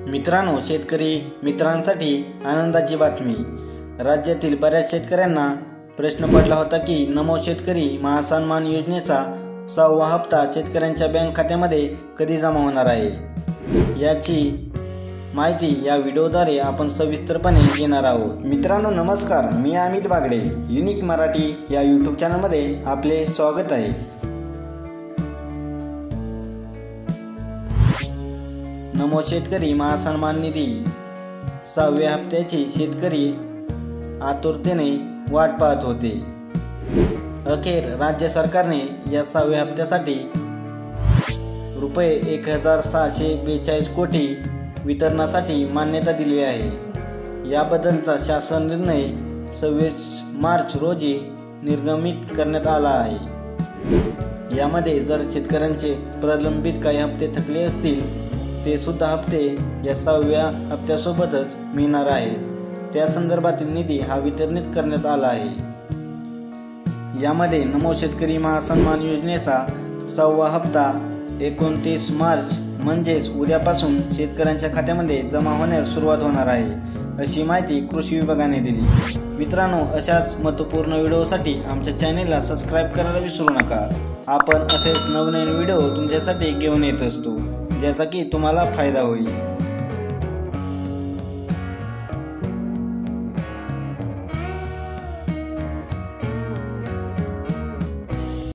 मित्रांनो, शेतकरी मित्रांसाठी आनंदाची बातमी। राज्यातील बऱ्याच शेतकऱ्यांना प्रश्न पडला होता की नमो शेतकरी महासन्मान योजनेचा 6वा हप्ता शेतकऱ्यांच्या बँक खात्यामध्ये कधी जमा होणार आहे, याची माहिती या व्हिडिओद्वारे आपण सविस्तरपणे घेणार आहोत। मित्रांनो नमस्कार, मी अमित बागडे, युनिक मराठी या यूट्यूब चॅनलमध्ये आपले स्वागत आहे। नमो शेतकरी महासन्मान निधी 6व्या हप्त्याची शेतकरी आतुरतेने वाट पाहत होते। अखेर राज्य सरकारने या 6व्या हप्त्यासाठी रुपये 1642 कोटी वितरणासाठी मान्यता दिली आहे। याबद्दलचा शासन निर्णय 26 मार्च रोजी निर्गमित करण्यात आला आहे। यामध्ये जर शेतकऱ्यांचे प्रलंबित काही हप्ते थकले असतील ते सुद्धा हप्ते या 6व्या हप्त्यासोबतच मिळणार आहेत। त्या संदर्भातील निधी हा वितरित करण्यात आला आहे। यामध्ये नमो शेतकरी महासन्मान योजनेचा 6वा हप्ता 29 मार्च म्हणजेच उद्यापासून शेतकऱ्यांच्या खात्यामध्ये जमा होण्यास सुरुवात होणार आहे, अशी माहिती कृषी विभागाने दिली। मित्रांनो, अशाच महत्त्वपूर्ण व्हिडिओसाठी आमच्या चॅनेलला सबस्क्राईब करायला विसरू नका। आपण असेच नवनवीन व्हिडिओ तुमच्यासाठी घेऊन येत असतो, ज्याचा की तुम्हाला फायदा होईल।